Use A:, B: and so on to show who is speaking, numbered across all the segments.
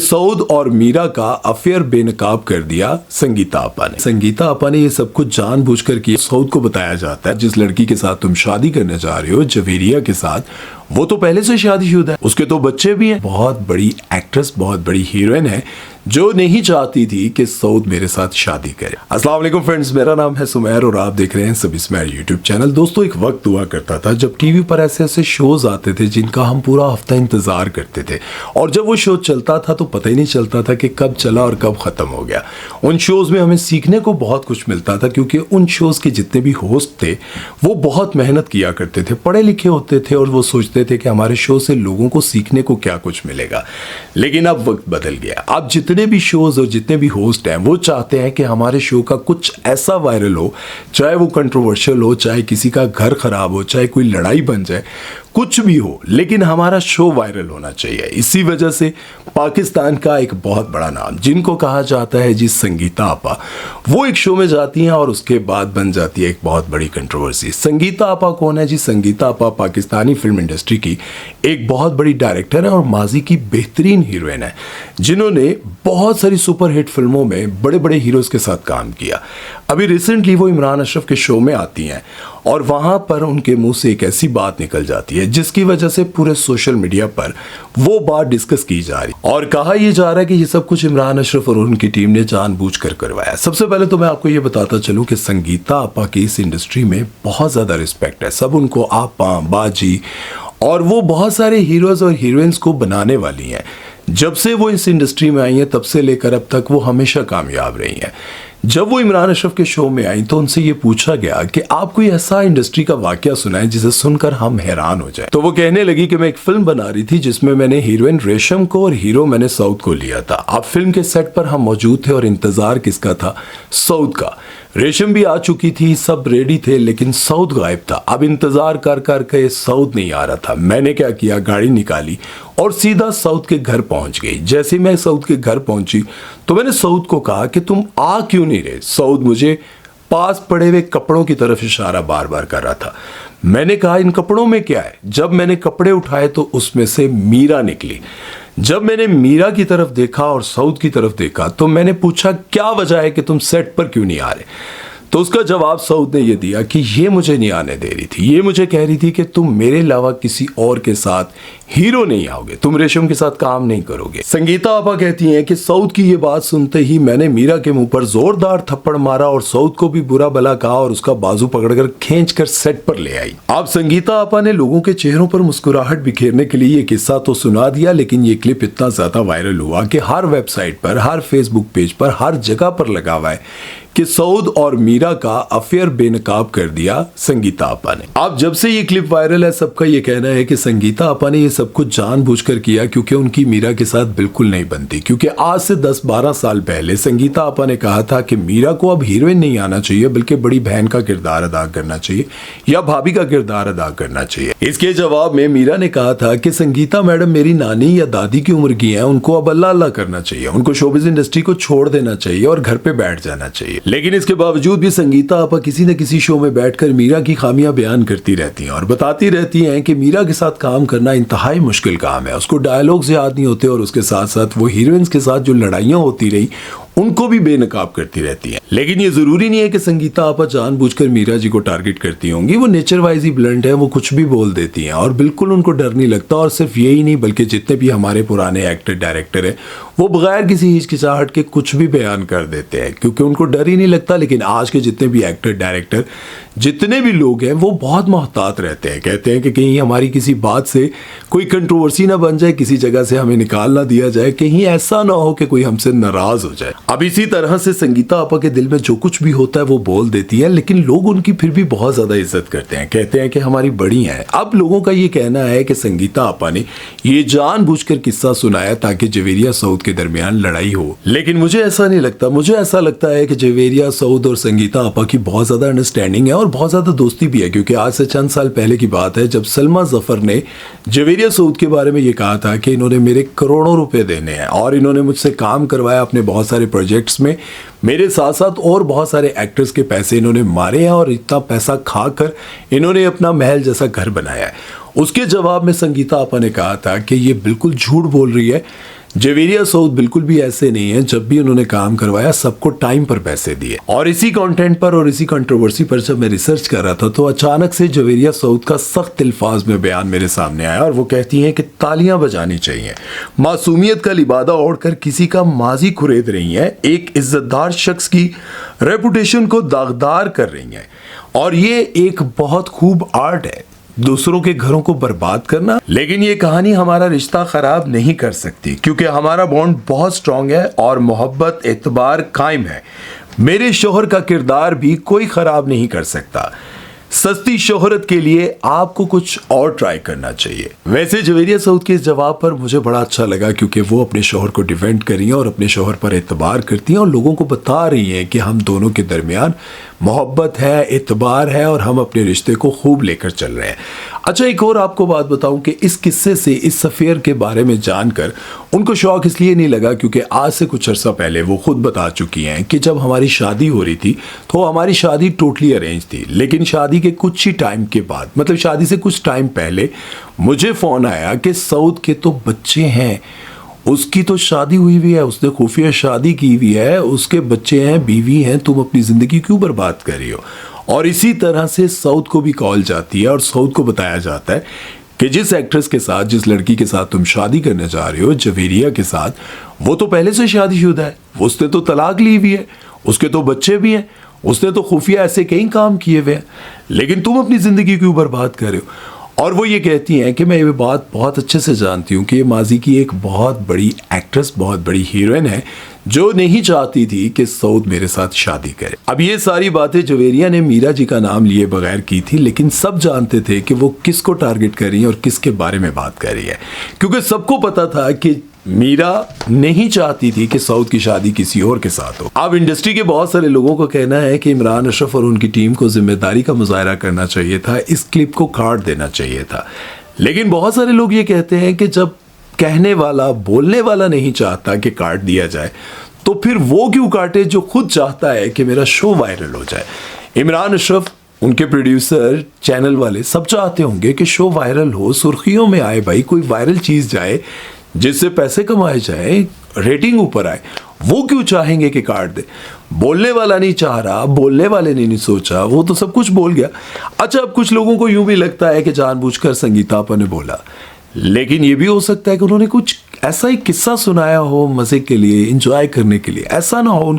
A: सऊद और मीरा का अफेयर बेनकाब कर दिया संगीता आपा ने। संगीता आपा ने ये सब कुछ जानबूझकर किया। सऊद को बताया जाता है जिस लड़की के साथ तुम शादी करने जा रहे हो, जवेरिया के साथ, वो तो पहले से शादीशुदा है, उसके तो बच्चे भी हैं। बहुत बड़ी एक्ट्रेस, बहुत बड़ी हीरोइन है जो नहीं चाहती थी कि सऊद मेरे साथ शादी करे। अस्सलाम वालेकुम फ्रेंड्स, मेरा नाम है सुमैर और आप देख रहे हैं सब स्मैर यूट्यूब चैनल। दोस्तों, एक वक्त हुआ करता था जब टीवी पर ऐसे ऐसे शोज आते थे जिनका हम पूरा हफ्ता इंतजार करते थे, और जब वो शो चलता था तो पता ही नहीं चलता था कि कब चला और कब खत्म हो गया। उन शोज में हमें सीखने को बहुत कुछ मिलता था क्योंकि उन शोज के जितने भी होस्ट थे वो बहुत मेहनत किया करते थे, पढ़े लिखे होते थे और वो सोचते थे कि हमारे शो से लोगों को सीखने को क्या कुछ मिलेगा। लेकिन अब वक्त बदल गया। अब जितने भी शोज और जितने भी होस्ट हैं वो चाहते हैं कि हमारे शो का कुछ ऐसा वायरल हो, चाहे वो कंट्रोवर्शियल हो, चाहे किसी का घर खराब हो, चाहे कोई लड़ाई बन जाए, कुछ भी हो, लेकिन हमारा शो वायरल होना चाहिए। इसी वजह से पाकिस्तान का एक बहुत बड़ा नाम जिनको कहा जाता है जी संगीता आपा, वो एक शो में जाती हैं और उसके बाद बन जाती है एक बहुत बड़ी कंट्रोवर्सी। संगीता आपा कौन है जी? संगीता आपा पाकिस्तानी फिल्म इंडस्ट्री की एक बहुत बड़ी डायरेक्टर है और माजी की बेहतरीन हीरोइन है जिन्होंने बहुत सारी सुपरहिट फिल्मों में बड़े बड़े हीरोज के साथ काम किया। अभी रिसेंटली वो इमरान अशरफ के शो में आती हैं और वहां पर उनके मुंह से एक ऐसी बात निकल जाती है जिसकी वजह से पूरे सोशल मीडिया पर वो बात डिस्कस की जा रही और कहा यह जा रहा है कि ये सब कुछ इमरान अशरफ और उनकी टीम ने जानबूझकर करवाया। सबसे पहले तो मैं आपको ये बताता चलूं कि संगीता आपा की इस इंडस्ट्री में बहुत ज्यादा रिस्पेक्ट है। सब उनको आपा, बाजी और वो बहुत सारे हीरोज और हीरोइंस को बनाने वाली हैं। जब से वो इस इंडस्ट्री में आई हैं तब से लेकर अब तक वो हमेशा कामयाब रही हैं। जब वो इमरान अशरफ के शो में आई तो उनसे ये पूछा गया कि आप कोई ऐसा इंडस्ट्री का वाकया सुनाएं जिसे सुनकर हम हैरान हो जाएं। तो वो कहने लगी कि मैं एक फिल्म बना रही थी जिसमें मैंने हीरोइन रेशम को और हीरो मैंने सऊद को लिया था। अब फिल्म के सेट पर हम मौजूद थे और इंतजार किसका था? सऊद का। रेशम भी आ चुकी थी, सब रेडी थे, लेकिन सऊद गायब था। अब इंतजार कर कर के सऊद नहीं आ रहा था। मैंने क्या किया, गाड़ी निकाली और सीधा सऊद के घर पहुंच गई। जैसे मैं सऊद के घर पहुंची तो मैंने सऊद को कहा कि तुम आ क्यों नहीं रहे? सऊद मुझे पास पड़े हुए कपड़ों की तरफ इशारा बार बार कर रहा था। मैंने कहा इन कपड़ों में क्या है? जब मैंने कपड़े उठाए तो उसमें से मीरा निकली। जब मैंने मीरा की तरफ देखा और सऊद की तरफ देखा तो मैंने पूछा क्या वजह है कि तुम सेट पर क्यों नहीं आ रहे? तो उसका जवाब सऊद ने यह दिया कि ये मुझे नहीं आने दे रही थी, ये मुझे कह रही थी कि तुम मेरे अलावा किसी और के साथ हीरो नहीं आओगे, तुम रेशम के साथ काम नहीं करोगे। संगीता आपा कहती हैं कि सऊद की ये बात सुनते ही मैंने मीरा के मुंह पर जोरदार थप्पड़ मारा और सऊद को भी बुरा भला कहा और उसका बाजू पकड़कर खींचकर सेट पर ले आई। अब संगीता आपा ने लोगों के चेहरों पर मुस्कुराहट बिखेरने के लिए ये किस्सा तो सुना दिया, लेकिन ये क्लिप इतना ज्यादा वायरल हुआ कि हर वेबसाइट पर, हर फेसबुक पेज पर, हर जगह पर लगा हुआ है कि सऊद और मीरा का अफेयर बेनकाब कर दिया संगीता आपा ने। अब जब से ये क्लिप वायरल है सबका ये कहना है कि संगीता आपा ने ये सब कुछ जानबूझकर किया क्योंकि उनकी मीरा के साथ बिल्कुल नहीं बनती। क्योंकि आज से 10-12 साल पहले संगीता आपा ने कहा था कि मीरा को अब हीरोइन नहीं आना चाहिए बल्कि बड़ी बहन का किरदार अदा करना चाहिए या भाभी का किरदार अदा करना चाहिए। इसके जवाब में मीरा ने कहा था कि संगीता मैडम मेरी नानी या दादी की उम्र की है, उनको अब अल्लाह अल्लाह करना चाहिए, उनको शोबिज़ इंडस्ट्री को छोड़ देना चाहिए और घर पे बैठ जाना चाहिए। लेकिन इसके बावजूद भी संगीता आपा किसी न किसी शो में बैठकर मीरा की खामियां बयान करती रहती हैं और बताती रहती हैं कि मीरा के साथ काम करना इंतहाई मुश्किल काम है, उसको डायलॉग्स याद नहीं होते और उसके साथ साथ वो हीरोइंस के साथ जो लड़ाइयां होती रही उनको भी बेनकाब करती रहती हैं। लेकिन ये जरूरी नहीं है कि संगीता आपा जानबूझकर मीरा जी को टारगेट करती होंगी। वो नेचर वाइज ही ब्लंट है, वो कुछ भी बोल देती हैं और बिल्कुल उनको डर नहीं लगता। और सिर्फ यही नहीं बल्कि जितने भी हमारे पुराने एक्टर डायरेक्टर हैं वो बगैर किसी हिचकिचाहट के कुछ भी बयान कर देते हैं क्योंकि उनको डर ही नहीं लगता। लेकिन आज के जितने भी एक्टर डायरेक्टर जितने भी लोग हैं वो बहुत मोहतात रहते हैं, कहते हैं कि कहीं हमारी किसी बात से कोई कंट्रोवर्सी ना बन जाए, किसी जगह से हमें निकाल ना दिया जाए, कहीं ऐसा ना हो कि कोई हमसे नाराज हो जाए। अब इसी तरह से संगीता आपा के दिल में जो कुछ भी होता है वो बोल देती है, लेकिन लोग उनकी फिर भी बहुत ज्यादा इज्जत करते हैं, कहते हैं कि हमारी बड़ी हैं। अब लोगों का ये कहना है कि संगीता आपा ने ये जानबूझकर किस्सा सुनाया ताकि जवेरिया सऊद के दरमियान लड़ाई हो, लेकिन मुझे ऐसा नहीं लगता। मुझे ऐसा लगता है कि जवेरिया सऊद और संगीता आपा की बहुत ज्यादा अंडरस्टैंडिंग है और बहुत ज्यादा दोस्ती भी है। क्योंकि आज से चंद साल पहले की बात है जब सलमा जफर ने जवेरिया सऊद के बारे में ये कहा था कि इन्होंने मेरे करोड़ों रुपए देने हैं और इन्होंने मुझसे काम करवाया अपने बहुत सारे प्रोजेक्ट्स में, मेरे साथ साथ और बहुत सारे एक्टर्स के पैसे इन्होंने मारे हैं और इतना पैसा खाकर इन्होंने अपना महल जैसा घर बनाया है। उसके जवाब में संगीता आपा ने कहा था कि ये बिल्कुल झूठ बोल रही है, जवेरिया सऊद बिल्कुल भी ऐसे नहीं है। जब भी उन्होंने काम करवाया सबको टाइम पर पैसे दिए। और इसी कंटेंट पर और इसी कंट्रोवर्सी पर जब मैं रिसर्च कर रहा था तो अचानक से जवेरिया सऊद का सख्त अल्फाज में बयान मेरे सामने आया और वो कहती हैं कि तालियां बजानी चाहिए, मासूमियत का लिबादा ओढ़कर किसी का माजी कुरेद रही हैं, एक इज्जतदार शख्स की रेपुटेशन को दागदार कर रही हैं। और ये एक बहुत खूब आर्ट है, दूसरों के घरों को बर्बाद करना। लेकिन ये कहानी हमारा रिश्ता खराब नहीं कर सकती क्योंकि हमारा बॉन्ड बहुत स्ट्रांग है और मोहब्बत एतबार कायम है। मेरे शोहर का किरदार भी कोई खराब नहीं कर सकता। सस्ती शोहरत के लिए आपको कुछ और ट्राई करना चाहिए। वैसे जवेरिया सऊद के इस जवाब पर मुझे बड़ा अच्छा लगा क्योंकि वो अपने शोहर को डिफेंड कर रही हैं और अपने शोहर पर एतबार करती हैं और लोगों को बता रही हैं कि हम दोनों के दरमियान मोहब्बत है, एतबार है और हम अपने रिश्ते को खूब लेकर चल रहे हैं। अच्छा, एक और आपको बात बताऊं कि इस किस्से से, इस अफेयर के बारे में जानकर उनको शौक इसलिए नहीं लगा क्योंकि आज से कुछ अर्सा पहले वो खुद बता चुकी हैं कि जब हमारी शादी हो रही थी तो हमारी शादी टोटली अरेंज थी। लेकिन शादी के कुछ ही टाइम के बाद, मतलब शादी से कुछ टाइम पहले, मुझे फ़ोन आया कि सऊद के तो बच्चे हैं, उसकी तो शादी हुई हुई है, उसने खुफिया शादी की हुई है, उसके बच्चे हैं, बीवी हैं, तुम अपनी ज़िंदगी क्यों बर्बाद कर रही हो। और इसी तरह से सऊद को भी कॉल जाती है और सऊद को बताया जाता है कि जिस एक्ट्रेस के साथ, जिस लड़की के साथ तुम शादी करने जा रहे हो, जवेरिया के साथ, वो तो पहले से शादीशुदा है, उसने तो तलाक ली हुई है, उसके तो बच्चे भी हैं, उसने तो खुफिया ऐसे कई काम किए हुए हैं, लेकिन तुम अपनी ज़िंदगी क्यों बर्बाद कर रहे हो। और वो ये कहती हैं कि मैं ये बात बहुत अच्छे से जानती हूँ कि ये माजी की एक बहुत बड़ी एक्ट्रेस, बहुत बड़ी हीरोइन है जो नहीं चाहती थी कि सऊद मेरे साथ शादी करे। अब ये सारी बातें जवेरिया ने मीरा जी का नाम लिए बगैर की थी, लेकिन सब जानते थे कि वो किसको टारगेट कर रही है और किसके बारे में बात कर रही है, क्योंकि सबको पता था कि मीरा नहीं चाहती थी कि सऊद की शादी किसी और के साथ हो। अब इंडस्ट्री के बहुत सारे लोगों का कहना है कि इमरान अशरफ और उनकी टीम को जिम्मेदारी का मुजाहरा करना चाहिए था, इस क्लिप को काट देना चाहिए था। लेकिन बहुत सारे लोग ये कहते हैं कि जब कहने वाला, बोलने वाला नहीं चाहता कि काट दिया जाए तो फिर वो क्यों काटे जो खुद चाहता है कि मेरा शो वायरल हो जाए। इमरान अशरफ, उनके प्रोड्यूसर, चैनल वाले सब चाहते होंगे कि शो वायरल हो, सुर्खियों में आए, भाई कोई वायरल चीज़ जाए जिससे पैसे कमाए जाए, रेटिंग ऊपर आए। वो क्यों चाहेंगे कि काट दे। बोलने वाला नहीं चाह रहा, बोलने वाले ने नहीं सोचा, वो तो सब कुछ बोल गया। अच्छा, अब कुछ लोगों को यूं भी लगता है कि जानबूझकर संगीता आपा ने बोला, लेकिन ये भी हो सकता है कि उन्होंने कुछ ऐसा ही किस्सा सुनाया हो मज़े के लिए, इंजॉय करने के लिए। ऐसा ना हो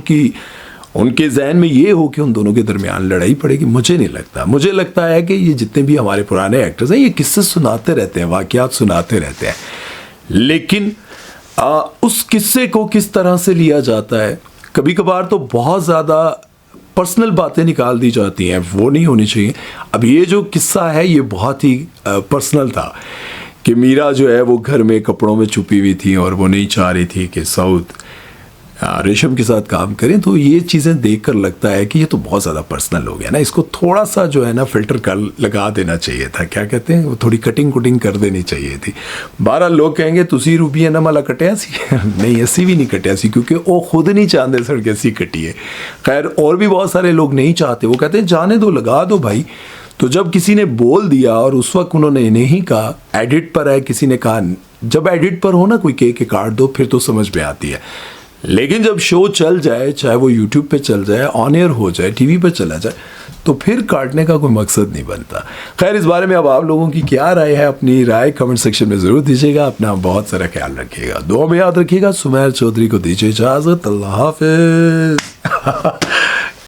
A: उनके जहन में ये हो कि उन दोनों के दरमियान लड़ाई पड़ेगी। मुझे नहीं लगता। मुझे लगता है कि ये जितने भी हमारे पुराने एक्टर्स हैं ये किस्से सुनाते रहते हैं, वाक़यात सुनाते रहते हैं, लेकिन उस किस्से को किस तरह से लिया जाता है, कभी कभार तो बहुत ज़्यादा पर्सनल बातें निकाल दी जाती हैं, वो नहीं होनी चाहिए। अब ये जो किस्सा है ये बहुत ही पर्सनल था कि मीरा जो है वो घर में कपड़ों में छुपी हुई थी और वो नहीं चाह रही थी कि सऊद रेशम के साथ काम करें। तो ये चीज़ें देखकर लगता है कि ये तो बहुत ज़्यादा पर्सनल हो गया ना, इसको थोड़ा सा जो है ना फिल्टर कर लगा देना चाहिए था, क्या कहते हैं, वो थोड़ी कटिंग कुटिंग कर देनी चाहिए थी। 12 लोग कहेंगे तुसी रूपी है ना मला कटिया सी नहीं, असी भी नहीं कटिया सी, क्योंकि वो खुद नहीं चाहते सर कि असी कटिए। खैर, और भी बहुत सारे लोग नहीं चाहते, वो कहते हैं जाने दो, लगा दो भाई। तो जब किसी ने बोल दिया और उस वक्त उन्होंने नहीं कहा, एडिट पर है, किसी ने कहा, जब एडिट पर हो ना कोई के काट दो, फिर तो समझ में आती है। लेकिन जब शो चल जाए, चाहे वो यूट्यूब पे चल जाए, ऑन एयर हो जाए, टीवी पे चला जाए, तो फिर काटने का कोई मकसद नहीं बनता। खैर, इस बारे में अब आप लोगों की क्या राय है, अपनी राय कमेंट सेक्शन में ज़रूर दीजिएगा। अपना बहुत सारा ख्याल रखिएगा, दुआ में याद रखिएगा। सुमैर चौधरी को दीजिए इजाज़त। अल्लाह हाफ़िज़।